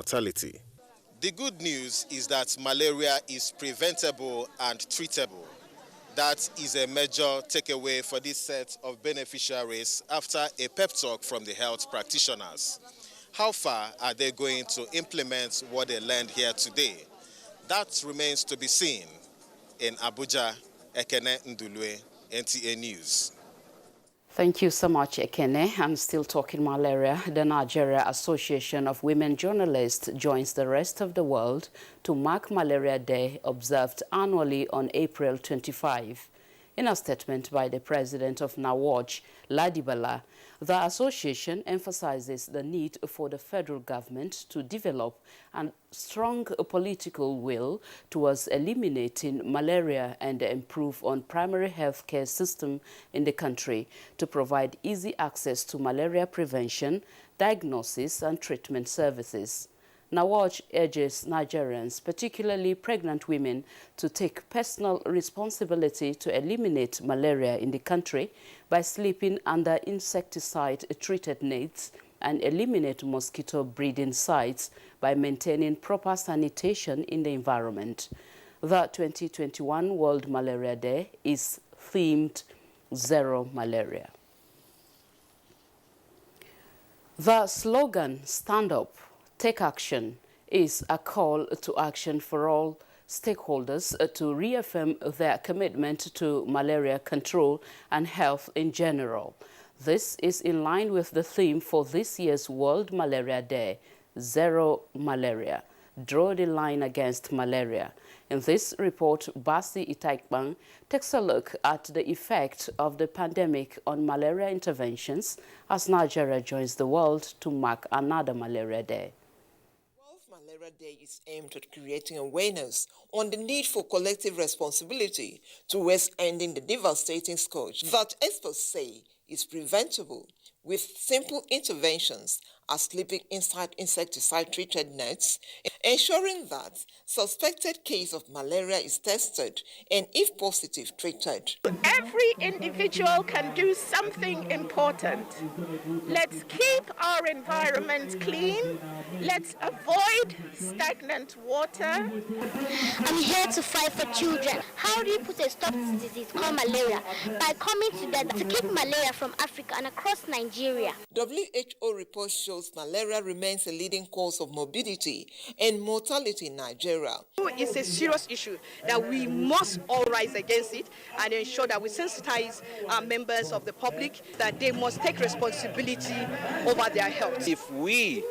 mortality. The good news is that malaria is preventable and treatable. That is a major takeaway for this set of beneficiaries after a pep talk from the health practitioners. How far are they going to implement what they learned here today? That remains to be seen. In Abuja, Ekene Ndulwe, NTA News. Thank you so much, Ekene. I'm still talking malaria. The Nigeria Association of Women Journalists joins the rest of the world to mark Malaria Day, observed annually on April 25. In a statement by the president of NAWOJ, Ladibala, the association emphasizes the need for the federal government to develop a strong political will towards eliminating malaria and improve on primary health care system in the country to provide easy access to malaria prevention, diagnosis and treatment services. NAWOJ urges Nigerians, particularly pregnant women, to take personal responsibility to eliminate malaria in the country by sleeping under insecticide-treated nets and eliminate mosquito breeding sites by maintaining proper sanitation in the environment. The 2021 World Malaria Day is themed Zero Malaria. The slogan, "Stand Up, Take Action," is a call to action for all stakeholders to reaffirm their commitment to malaria control and health in general. This is in line with the theme for this year's World Malaria Day, Zero Malaria. Draw the line against malaria. In this report, Basi Itaikbang takes a look at the effect of the pandemic on malaria interventions as Nigeria joins the world to mark another Malaria Day. Malaria Day is aimed at creating awareness on the need for collective responsibility towards ending the devastating scourge that experts say is preventable with simple interventions as sleeping inside insecticide-treated nets, ensuring that suspected case of malaria is tested and, if positive, treated. Every individual can do something important. Let's keep our environment clean. Let's avoid stagnant water. I'm here to fight for children. How do you put a stop to this disease called malaria? By coming together to keep malaria from Africa and across Nigeria. WHO report shows malaria remains a leading cause of morbidity and mortality in Nigeria. It's a serious issue that we must all rise against it and ensure that we sensitize our members of the public that they must take responsibility over their health. If we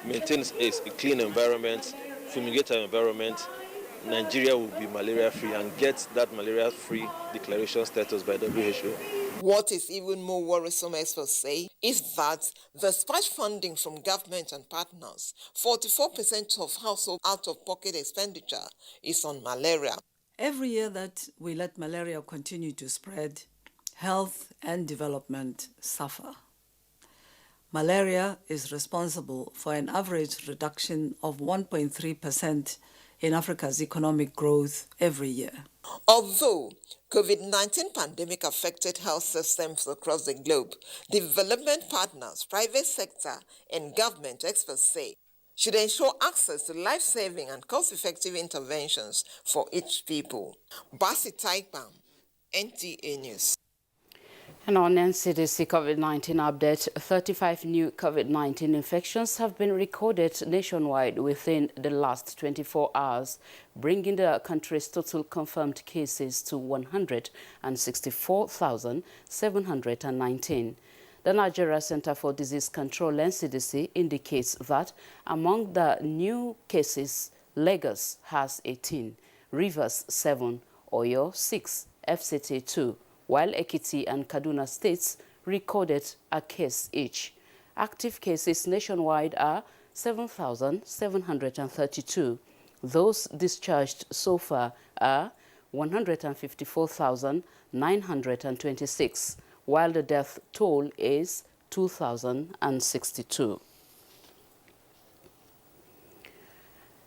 maintain a clean environment, fumigate our environment, Nigeria will be malaria-free and get that malaria-free declaration status by WHO. What is even more worrisome, experts say, is that despite funding from government and partners, 44% of household out-of-pocket expenditure is on malaria. Every year that we let malaria continue to spread, health and development suffer. Malaria is responsible for an average reduction of 1.3% in Africa's economic growth every year. Although COVID-19 pandemic affected health systems across the globe, development partners, private sector, and government, experts say, should ensure access to life-saving and cost-effective interventions for each people. Basi Taikbam, NTA News. And on NCDC COVID-19 update, 35 new COVID-19 infections have been recorded nationwide within the last 24 hours, bringing the country's total confirmed cases to 164,719. The Nigeria Center for Disease Control, NCDC, indicates that among the new cases, Lagos has 18, Rivers 7, Oyo 6, FCT 2, while Ekiti and Kaduna states recorded a case each. Active cases nationwide are 7,732. Those discharged so far are 154,926, while the death toll is 2,062.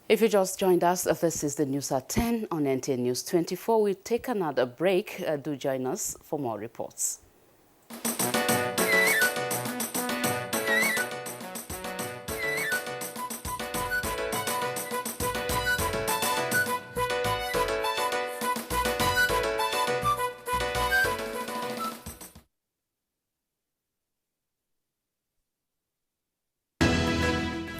If you just joined us, this is the news at 10 on NTA News 24. We'll take another break. Do join us for more reports.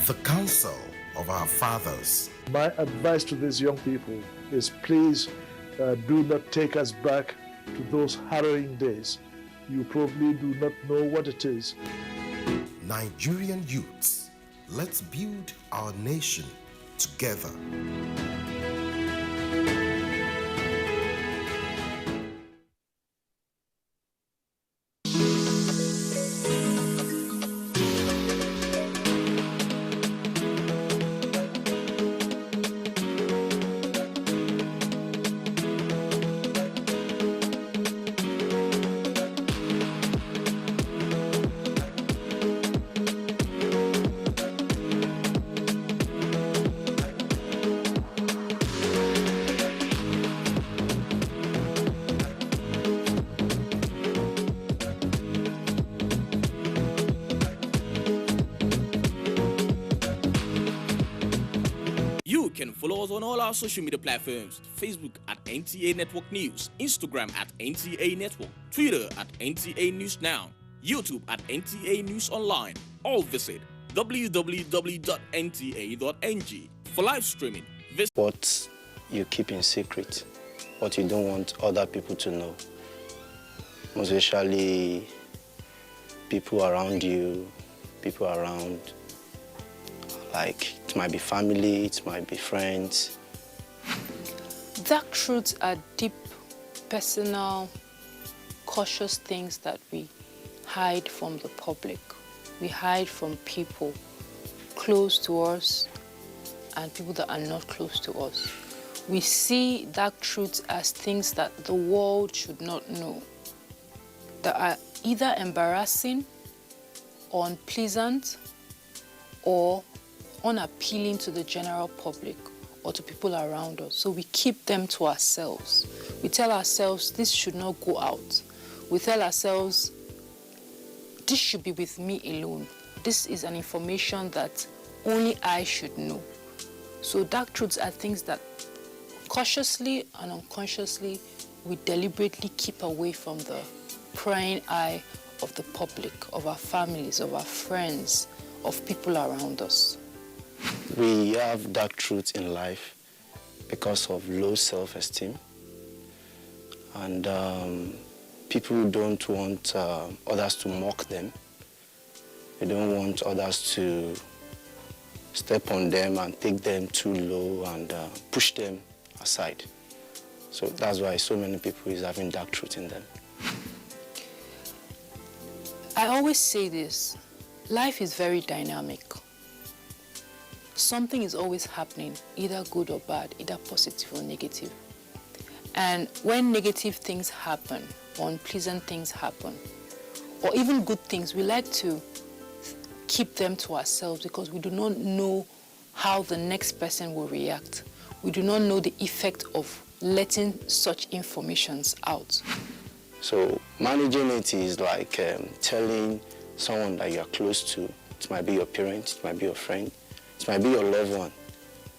the counsel of our fathers. My advice to these young people is please do not take us back to those harrowing days. You probably do not know what it is. Nigerian youths, let's build our nation together. You can follow us on all our social media platforms: Facebook at NTA Network News, Instagram at NTA Network, Twitter at NTA News Now, YouTube at NTA News Online. Or visit www.nta.ng for live streaming. What you keep in secret, what you don't want other people to know, most especially people around you, people around, like it might be family, it might be friends. Dark truths are deep, personal, cautious things that we hide from the public. We hide from people close to us and people that are not close to us. We see dark truths as things that the world should not know, that are either embarrassing or unpleasant or unappealing to the general public or to people around us. So we keep them to ourselves. We tell ourselves this should not go out. We tell ourselves this should be with me alone. This is an information that only I should know. So dark truths are things that cautiously and unconsciously we deliberately keep away from the prying eye of the public, of our families, of our friends, of people around us. We have dark truths in life because of low self-esteem, and people don't want others to mock them. They don't want others to step on them and take them too low and push them aside. So that's why so many people is having dark truth in them. I always say this, life is very dynamic. Something is always happening, either good or bad, either positive or negative. And when negative things happen, or unpleasant things happen, or even good things, we like to keep them to ourselves because we do not know how the next person will react. We do not know the effect of letting such informations out. So managing it is like telling someone that you are close to. It might be your parent, it might be your friend, it might be your loved one,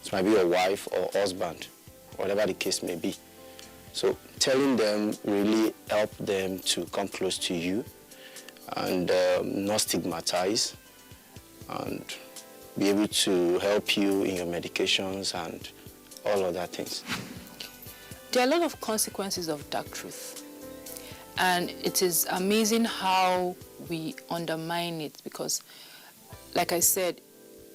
it might be your wife or husband, whatever the case may be. So telling them really help them to come close to you and not stigmatize and be able to help you in your medications and all other things. There are a lot of consequences of dark truth. And it is amazing how we undermine it because, like I said,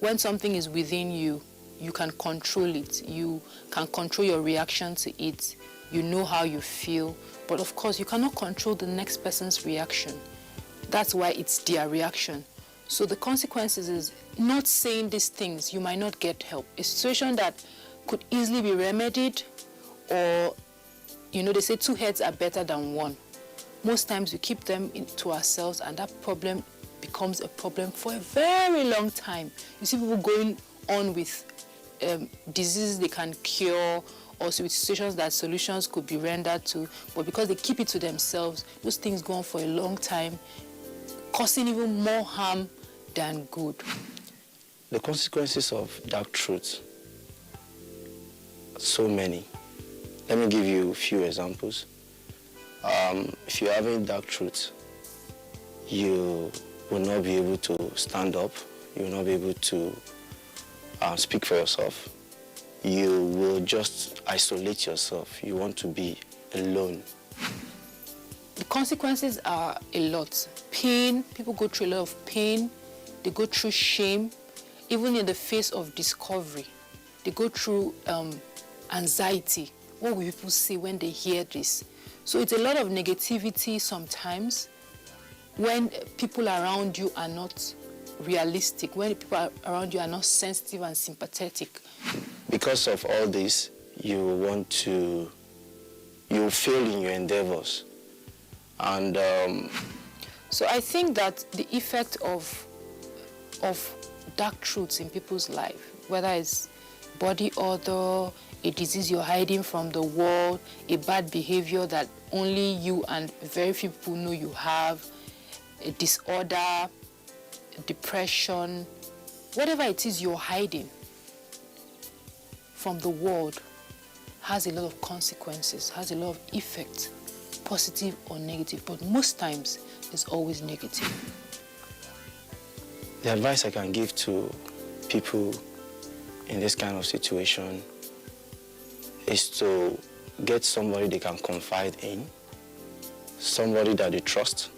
when something is within you, you can control it. You can control your reaction to it. You know how you feel. But of course, you cannot control the next person's reaction. That's why it's their reaction. So the consequences is not saying these things, you might not get help. A situation that could easily be remedied, or, they say 2 heads are better than 1. Most times we keep them to ourselves and that problem becomes a problem for a very long time. You see people going on with diseases they can cure, also with situations that solutions could be rendered to, but because they keep it to themselves, those things go on for a long time, causing even more harm than good. The consequences of dark truth, so many. Let me give you a few examples. If you're having dark truth, you will not be able to stand up. You will not be able to speak for yourself. You will just isolate yourself. You want to be alone. The consequences are a lot. Pain, people go through a lot of pain. They go through shame, even in the face of discovery. They go through anxiety. What will people say when they hear this? So it's a lot of negativity sometimes when people around you are not realistic, when people around you are not sensitive and sympathetic. Because of all this, you fail in your endeavors. And so I think that the effect of dark truths in people's life, whether it's body odor, a disease you're hiding from the world, a bad behavior that only you and very few people know you have, a disorder, depression, whatever it is you're hiding from the world has a lot of consequences, has a lot of effects, positive or negative, but most times it's always negative. The advice I can give to people in this kind of situation is to get somebody they can confide in, somebody that they trust,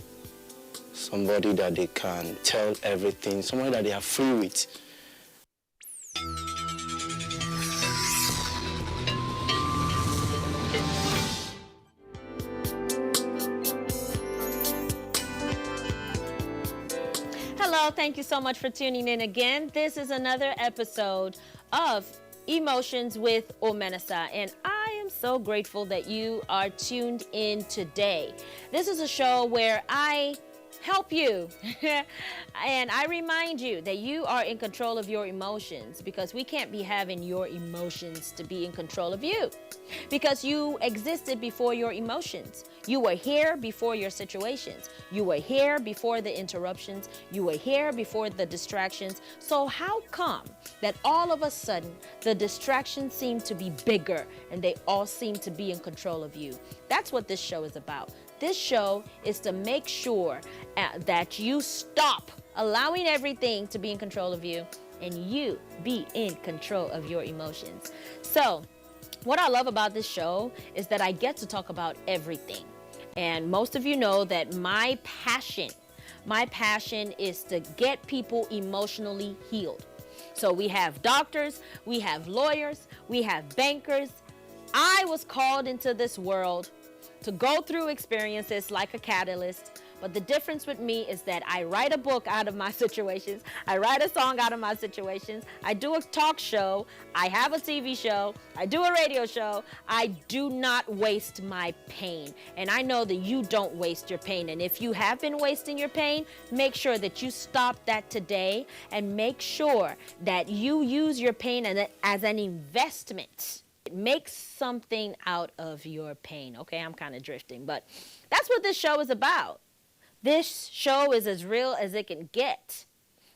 somebody that they can tell everything, somebody that they are free with. Hello, thank you so much for tuning in again. This is another episode of Emotions with Omenasa, and I am so grateful that you are tuned in today. This is a show where I help you and I remind you that you are in control of your emotions, because we can't be having your emotions to be in control of you, because you existed before your emotions. You were here before your situations. You were here before the interruptions. You were here before the distractions. So how come that all of a sudden the distractions seem to be bigger and they all seem to be in control of you? That's what this show is about. This show is to make sure that you stop allowing everything to be in control of you and you be in control of your emotions. So what I love about this show is that I get to talk about everything. And most of you know that my passion is to get people emotionally healed. So we have doctors, we have lawyers, we have bankers. I was called into this world to go through experiences like a catalyst. But the difference with me is that I write a book out of my situations. I write a song out of my situations. I do a talk show. I have a TV show. I do a radio show. I do not waste my pain. And I know that you don't waste your pain. And if you have been wasting your pain, make sure that you stop that today and make sure that you use your pain as an investment. Make something out of your pain. Okay, I'm kind of drifting, but that's what this show is about. This show is as real as it can get.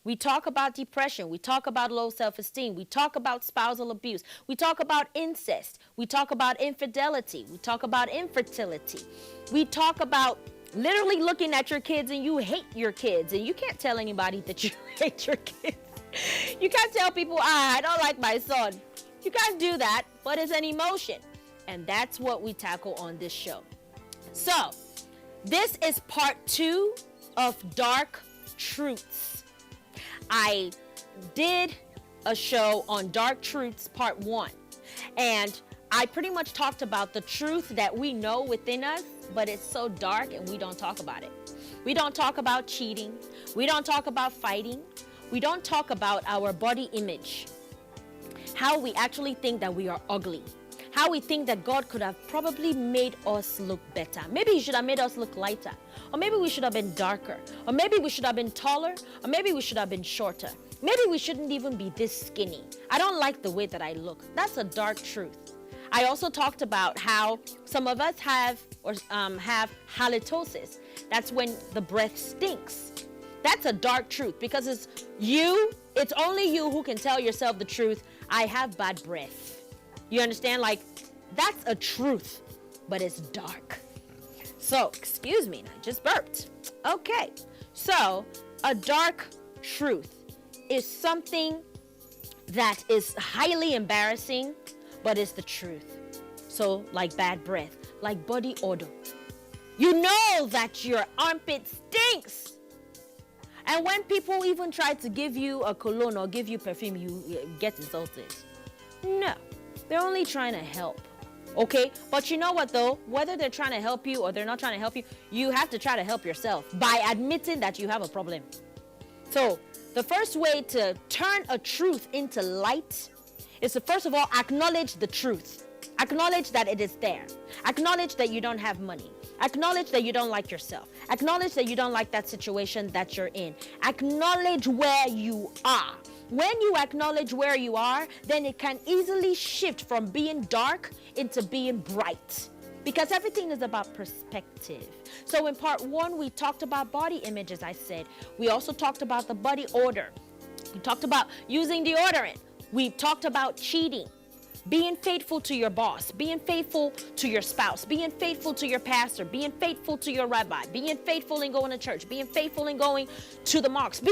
We talk about depression. We talk about low self-esteem. We talk about spousal abuse. We talk about incest. We talk about infidelity. We talk about infertility. We talk about literally looking at your kids and you hate your kids. And you can't tell anybody that you hate your kids. You can't tell people, I don't like my son. You can't do that, but it's an emotion. And that's what we tackle on this show. So, this is part 2 of Dark Truths. I did a show on Dark Truths part 1. And I pretty much talked about the truth that we know within us, but it's so dark and we don't talk about it. We don't talk about cheating. We don't talk about fighting. We don't talk about our body image. How we actually think that we are ugly. How we think that God could have probably made us look better. Maybe he should have made us look lighter. Or maybe we should have been darker. Or maybe we should have been taller. Or maybe we should have been shorter. Maybe we shouldn't even be this skinny. I don't like the way that I look. That's a dark truth. I also talked about how some of us have halitosis. That's when the breath stinks. That's a dark truth, because it's only you who can tell yourself the truth. I have bad breath. You understand? Like, that's a truth, but it's dark. So, excuse me, I just burped. Okay, so a dark truth is something that is highly embarrassing, but it's the truth. So like bad breath, like body odor. You know that your armpit stinks. And when people even try to give you a cologne or give you perfume, you get insulted. No, they're only trying to help. Okay, but you know what though? Whether they're trying to help you or they're not trying to help you, you have to try to help yourself by admitting that you have a problem. So the first way to turn a truth into light is to first of all acknowledge the truth. Acknowledge that it is there. Acknowledge that you don't have money. Acknowledge that you don't like yourself. Acknowledge that you don't like that situation that you're in. Acknowledge where you are. When you acknowledge where you are, then it can easily shift from being dark into being bright. Because everything is about perspective. So in part 1, we talked about body image, as I said. We also talked about the body odor. We talked about using deodorant. We talked about cheating. Being faithful to your boss, being faithful to your spouse, being faithful to your pastor, being faithful to your rabbi, being faithful in going to church, being faithful in going to the mosques,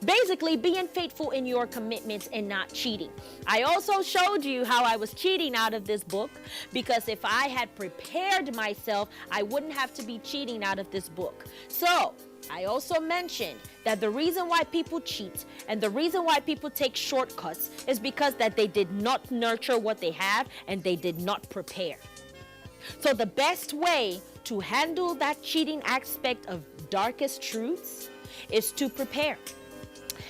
basically being faithful in your commitments and not cheating. I also showed you how I was cheating out of this book, because if I had prepared myself, I wouldn't have to be cheating out of this book. So I also mentioned that the reason why people cheat and the reason why people take shortcuts is because that they did not nurture what they have and they did not prepare. So the best way to handle that cheating aspect of darkest truths is to prepare.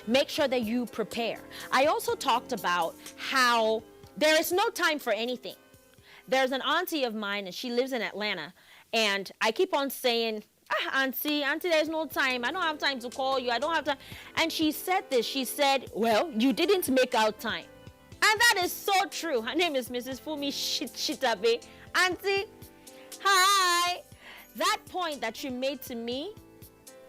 Make sure that you prepare. I also talked about how there is no time for anything. There's an auntie of mine and she lives in Atlanta, and I keep on saying, auntie, there's no time. I don't have time to call you. I don't have time. And she said this. She said, well, you didn't make out time. And that is so true. Her name is Mrs. Fumi Shitabe. Auntie, hi. That point that you made to me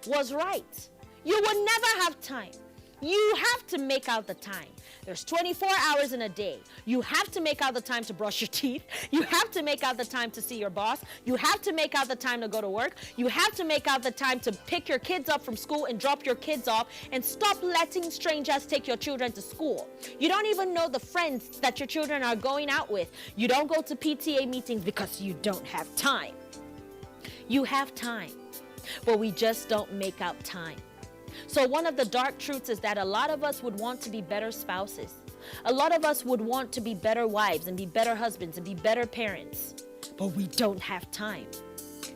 was right. You will never have time. You have to make out the time. There's 24 hours in a day. You have to make out the time to brush your teeth. You have to make out the time to see your boss. You have to make out the time to go to work. You have to make out the time to pick your kids up from school and drop your kids off, and stop letting strangers take your children to school. You don't even know the friends that your children are going out with. You don't go to PTA meetings because you don't have time. You have time, but we just don't make out time. So one of the dark truths is that a lot of us would want to be better spouses. A lot of us would want to be better wives and be better husbands and be better parents, but we don't have time.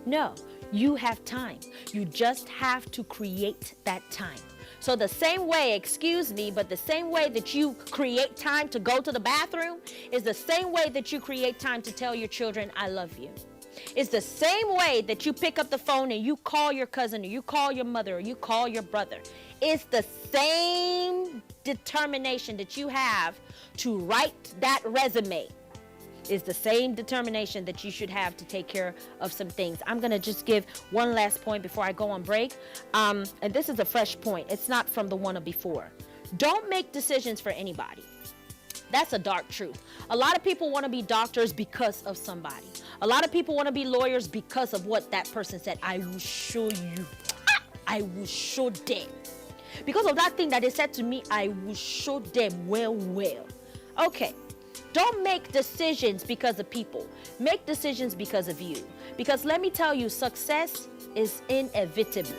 No, you have time. You just have to create that time. So the same way, excuse me, but the same way that you create time to go to the bathroom is the same way that you create time to tell your children, I love you. It's the same way that you pick up the phone and you call your cousin, or you call your mother, or you call your brother. It's the same determination that you have to write that resume. It's the same determination that you should have to take care of some things. I'm going to just give one last point before I go on break. And this is a fresh point. It's not from the one before. Don't make decisions for anybody. That's a dark truth. A lot of people want to be doctors because of somebody. A lot of people want to be lawyers because of what that person said. I will show you. I will show them. Because of that thing that they said to me, I will show them well. Okay. Don't make decisions because of people. Make decisions because of you. Because let me tell you, success is inevitable.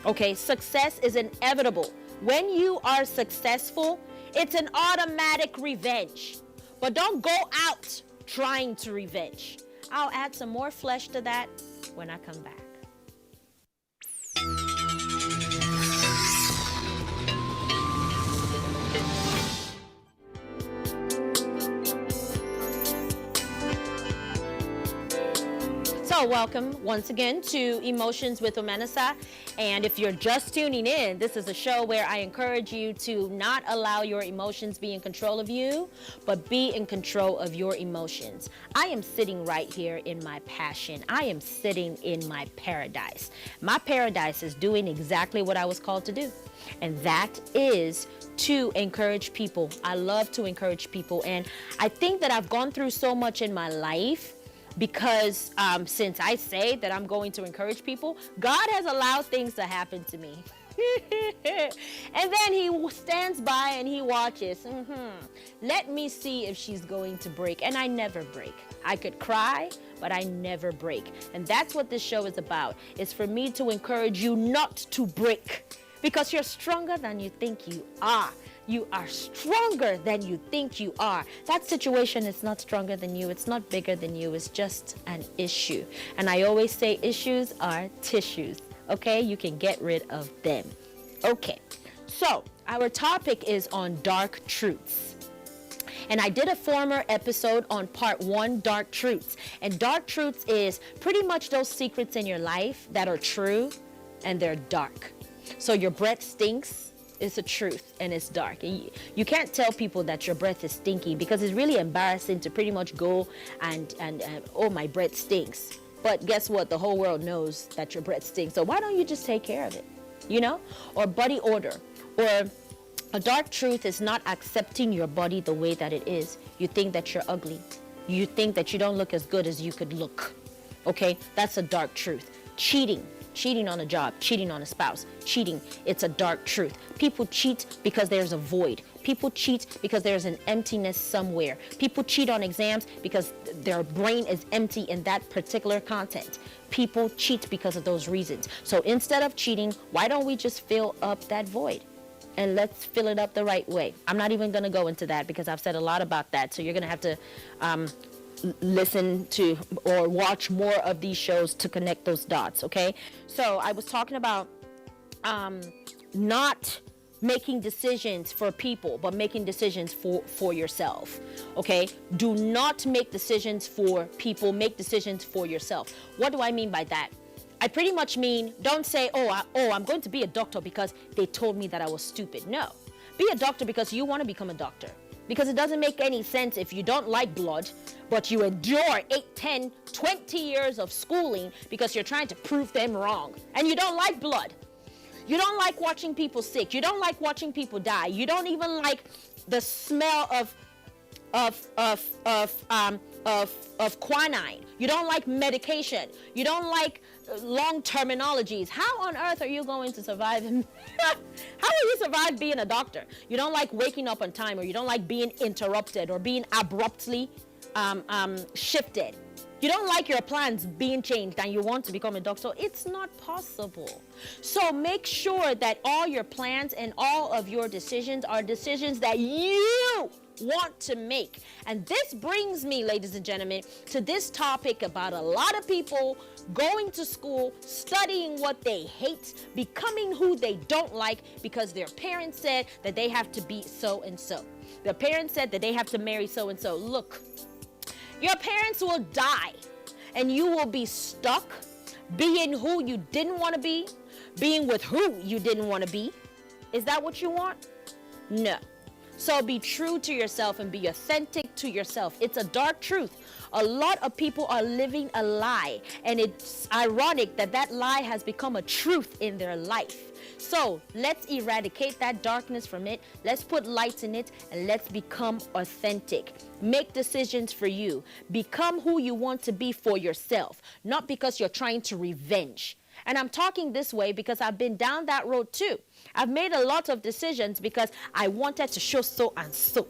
Okay? Success is inevitable. When you are successful, it's an automatic revenge. But don't go out trying to revenge. I'll add some more flesh to that when I come back. So welcome once again to Emotions with Omenasa. And if you're just tuning in, this is a show where I encourage you to not allow your emotions be in control of you, but be in control of your emotions. I am sitting right here in my passion. I am sitting in my paradise. My paradise is doing exactly what I was called to do. And that is to encourage people. I love to encourage people. And I think that I've gone through so much in my life because since I say that I'm going to encourage people, God has allowed things to happen to me. And then he stands by and he watches. Let me see if she's going to break. And I never break. I could cry, but I never break. And that's what this show is about. It's for me to encourage you not to break, because you're stronger than you think you are. You are stronger than you think you are. That situation is not stronger than you. It's not bigger than you. It's just an issue. And I always say issues are tissues. Okay? You can get rid of them. Okay. So, our topic is on dark truths. And I did a former episode on part 1, dark truths. And dark truths is pretty much those secrets in your life that are true and they're dark. So your breath stinks, it's a truth, and it's dark. And you can't tell people that your breath is stinky, because it's really embarrassing to pretty much go and oh, my breath stinks. But guess what? The whole world knows that your breath stinks. So why don't you just take care of it? You know? Or body odor. Or a dark truth is not accepting your body the way that it is. You think that you're ugly. You think that you don't look as good as you could look. Okay? That's a dark truth. Cheating. Cheating on a job, cheating on a spouse, cheating, it's a dark truth. People cheat because there's a void. People cheat because there's an emptiness somewhere. People cheat on exams because their brain is empty in that particular content. People cheat because of those reasons. So instead of cheating, why don't we just fill up that void? And let's fill it up the right way. I'm not even going to go into that because I've said a lot about that. So you're going to have to listen to or watch more of these shows to connect those dots, okay? So I was talking about not making decisions for people, but making decisions for yourself, okay? Do not make decisions for people, make decisions for yourself. What do I mean by that? I pretty much mean, don't say, I'm going to be a doctor because they told me that I was stupid. No. Be a doctor because you want to become a doctor. Because it doesn't make any sense if you don't like blood, but you endure 8, 10, 20 years of schooling because you're trying to prove them wrong. And you don't like blood. You don't like watching people sick. You don't like watching people die. You don't even like the smell of quinine. You don't like medication. You don't like long terminologies. How on earth are you going to survive? How will you survive being a doctor? You don't like waking up on time, or you don't like being interrupted or being abruptly shifted. You don't like your plans being changed and you want to become a doctor. It's not possible. So make sure that all your plans and all of your decisions are decisions that you want to make. And this brings me, ladies and gentlemen, to this topic about a lot of people going to school, studying what they hate, becoming who they don't like because their parents said that they have to be so and so. Their parents said that they have to marry so and so. Look, your parents will die and you will be stuck being who you didn't want to be, being with who you didn't want to be. Is that what you want? No. So be true to yourself and be authentic to yourself. It's a dark truth. A lot of people are living a lie, and it's ironic that that lie has become a truth in their life. So let's eradicate that darkness from it. Let's put lights in it, and let's become authentic. Make decisions for you. Become who you want to be for yourself, not because you're trying to revenge. And I'm talking this way because I've been down that road too. I've made a lot of decisions because I wanted to show so and so.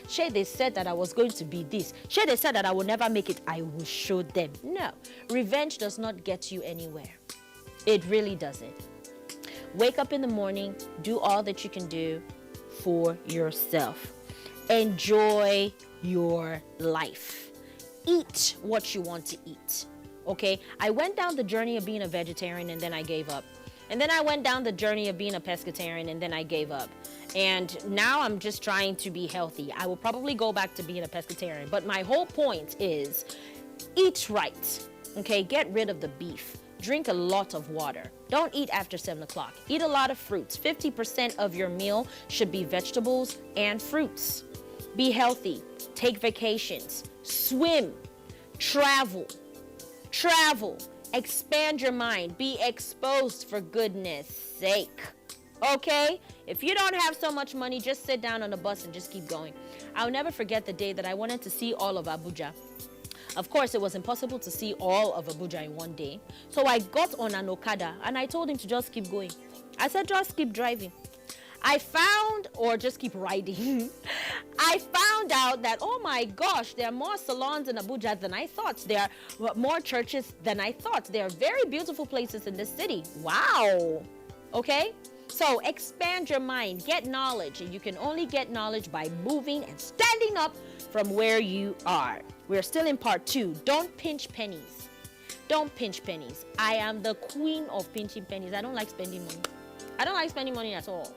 Sure, they said that I was going to be this. Sure, they said that I will never make it. I will show them. No, revenge does not get you anywhere. It really doesn't. Wake up in the morning, do all that you can do for yourself. Enjoy your life. Eat what you want to eat. Okay, I went down the journey of being a vegetarian and then I gave up. And then I went down the journey of being a pescatarian and then I gave up. And now I'm just trying to be healthy. I will probably go back to being a pescatarian. But my whole point is eat right. Okay, get rid of the beef. Drink a lot of water. Don't eat after 7 o'clock. Eat a lot of fruits. 50% of your meal should be vegetables and fruits. Be healthy. Take vacations. Swim. Travel. Expand your mind. Be exposed, for goodness sake. Okay? If you don't have so much money, just sit down on a bus and just keep going. I'll never forget the day that I wanted to see all of Abuja. Of course, it was impossible to see all of Abuja in one day. So I got on an Okada and I told him to just keep going. I said, just keep driving. I found, or just keep riding. I found out that, oh my gosh, there are more salons in Abuja than I thought. There are more churches than I thought. There are very beautiful places in this city. Wow. Okay? So expand your mind, get knowledge, and you can only get knowledge by moving and standing up from where you are. We're still in part 2. Don't pinch pennies. Don't pinch pennies. I am the queen of pinching pennies. I don't like spending money. I don't like spending money at all.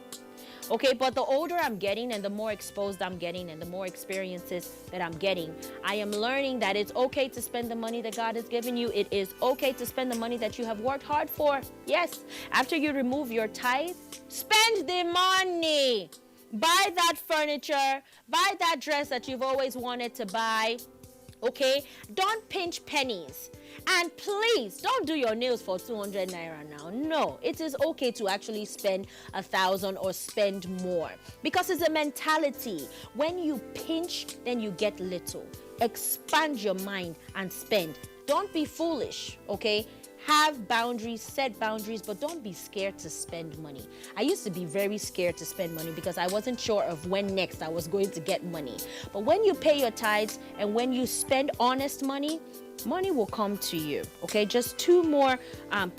Okay, but the older I'm getting and the more exposed I'm getting and the more experiences that I'm getting, I am learning that it's okay to spend the money that God has given you. It is okay to spend the money that you have worked hard for. Yes, after you remove your tithe, spend the money. Buy that furniture, buy that dress that you've always wanted to buy. Okay, don't pinch pennies. And please don't do your nails for 200 naira now. No, it is okay to actually spend 1,000 or spend more, because it's a mentality. When you pinch, then you get little. Expand your mind and spend. Don't be foolish, okay? Have boundaries, set boundaries, but don't be scared to spend money. I used to be very scared to spend money because I wasn't sure of when next I was going to get money. But when you pay your tithes and when you spend honest money, money will come to you. Okay, just 2 more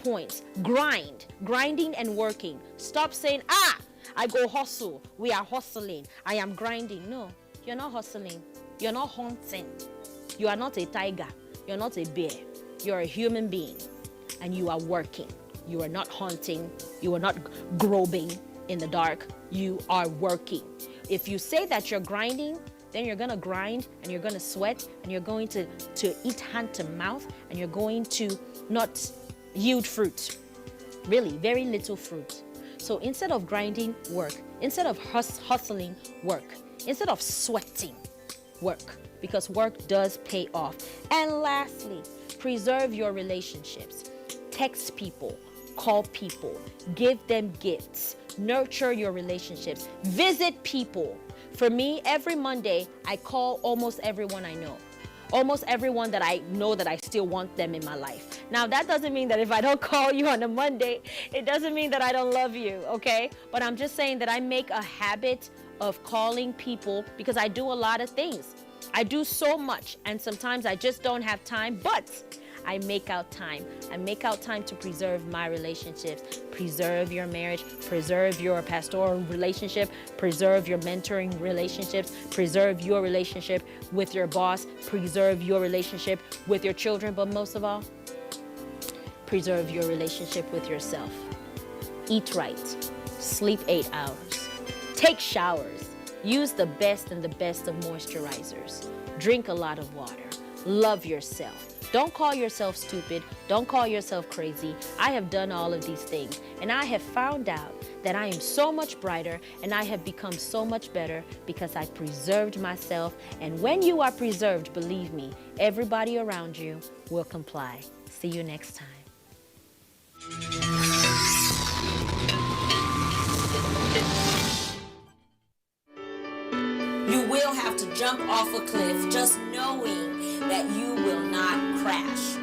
points. Grinding and working. Stop saying, I go hustle, we are hustling, I am grinding. No, you're not hustling, you're not hunting, you are not a tiger, you're not a bear, you're a human being and you are working. You are not hunting, you are not groping in the dark, you are working. If you say that you're grinding, then you're gonna grind and you're gonna sweat and you're going to eat hand to mouth and you're going to not yield fruit. Really, very little fruit. So instead of grinding, work. Instead of hustling, work. Instead of sweating, work. Because work does pay off. And lastly, preserve your relationships. Text people, call people, give them gifts, nurture your relationships, visit people. For me, every Monday, I call almost everyone I know. Almost everyone that I know that I still want them in my life. Now, that doesn't mean that if I don't call you on a Monday, it doesn't mean that I don't love you, okay? But I'm just saying that I make a habit of calling people because I do a lot of things. I do so much, and sometimes I just don't have time, but I make out time. I make out time to preserve my relationships, preserve your marriage, preserve your pastoral relationship, preserve your mentoring relationships, preserve your relationship with your boss, preserve your relationship with your children, but most of all, preserve your relationship with yourself. Eat right, sleep 8 hours, take showers, use the best and the best of moisturizers, drink a lot of water, love yourself. Don't call yourself stupid. Don't call yourself crazy. I have done all of these things, and I have found out that I am so much brighter and I have become so much better because I preserved myself. And when you are preserved, believe me, everybody around you will comply. See you next time. You will have to jump off a cliff just knowing that you will not crash.